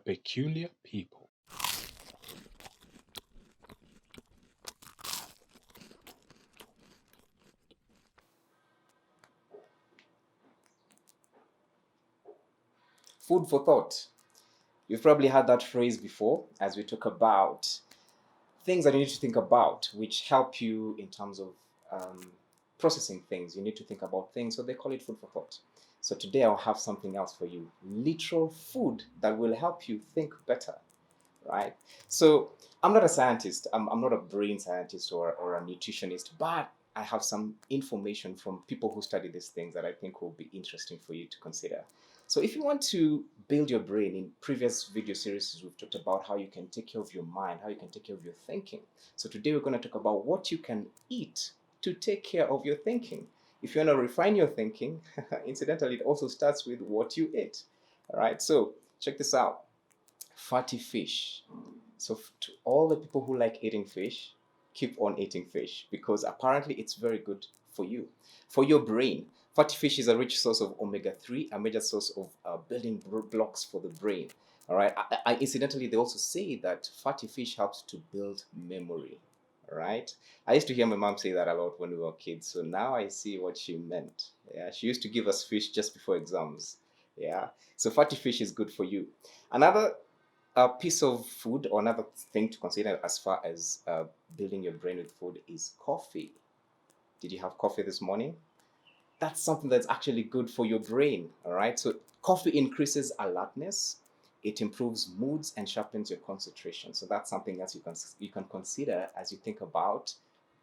peculiar people. Food for thought. You've probably heard that phrase before as we talk about things that you need to think about, which help you in terms of processing things. You need to think about things, so they call it food for thought. So today I'll have something else for you, literal food that will help you think better, right? So I'm not a scientist, I'm not a brain scientist or a nutritionist, but I have some information from people who study these things that I think will be interesting for you to consider. So if you want to build your brain, in previous video series, we've talked about how you can take care of your mind, how you can take care of your thinking. So today we're going to talk about what you can eat to take care of your thinking. If you want to refine your thinking, incidentally, it also starts with what you eat. All right, so check this out. Fatty fish. So to all the people who like eating fish, keep on eating fish because apparently it's very good for you, for your brain. Fatty fish is a rich source of omega-3, a major source of building blocks for the brain. All right. Incidentally, they also say that fatty fish helps to build memory. All right. I used to hear my mom say that a lot when we were kids. So now I see what she meant. Yeah. She used to give us fish just before exams. Yeah. So fatty fish is good for you. Another piece of food or another thing to consider as far as building your brain with food is coffee. Did you have coffee this morning? That's something that's actually good for your brain. All right. So coffee increases alertness, it improves moods and sharpens your concentration. So that's something else you can consider as you think about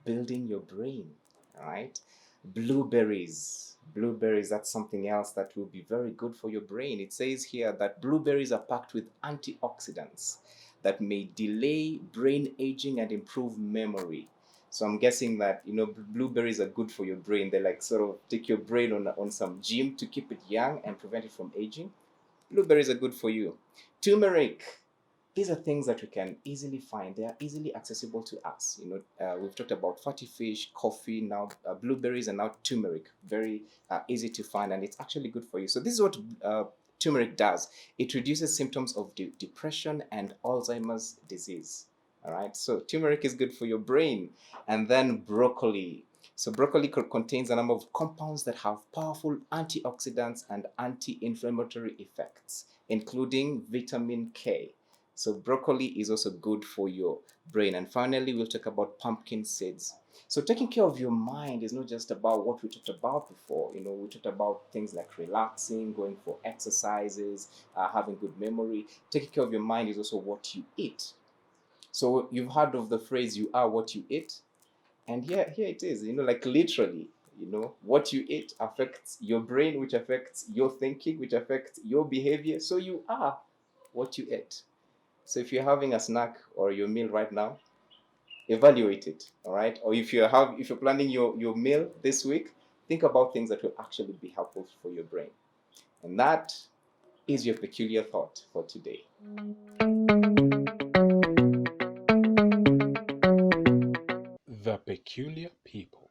building your brain. All right. Blueberries, that's something else that will be very good for your brain. It says here that blueberries are packed with antioxidants that may delay brain aging and improve memory. So I'm guessing that blueberries are good for your brain. They like sort of take your brain on some gym to keep it young and prevent it from aging. Blueberries are good for you. Turmeric. These are things that we can easily find. They are easily accessible to us. We've talked about fatty fish, coffee, now blueberries, and now turmeric. Very easy to find, and it's actually good for you. So this is what turmeric does. It reduces symptoms of depression and Alzheimer's disease. All right. So turmeric is good for your brain. And then broccoli. So broccoli contains a number of compounds that have powerful antioxidants and anti-inflammatory effects, including vitamin K. So broccoli is also good for your brain. And finally, we'll talk about pumpkin seeds. So taking care of your mind is not just about what we talked about before. We talked about things like relaxing, going for exercises, having good memory. Taking care of your mind is also what you eat. So you've heard of the phrase, you are what you eat. And here it is, like literally, what you eat affects your brain, which affects your thinking, which affects your behavior. So you are what you eat. So if you're having a snack or your meal right now, evaluate it, all right? Or if you're planning your meal this week, think about things that will actually be helpful for your brain. And that is your peculiar thought for today. The peculiar people.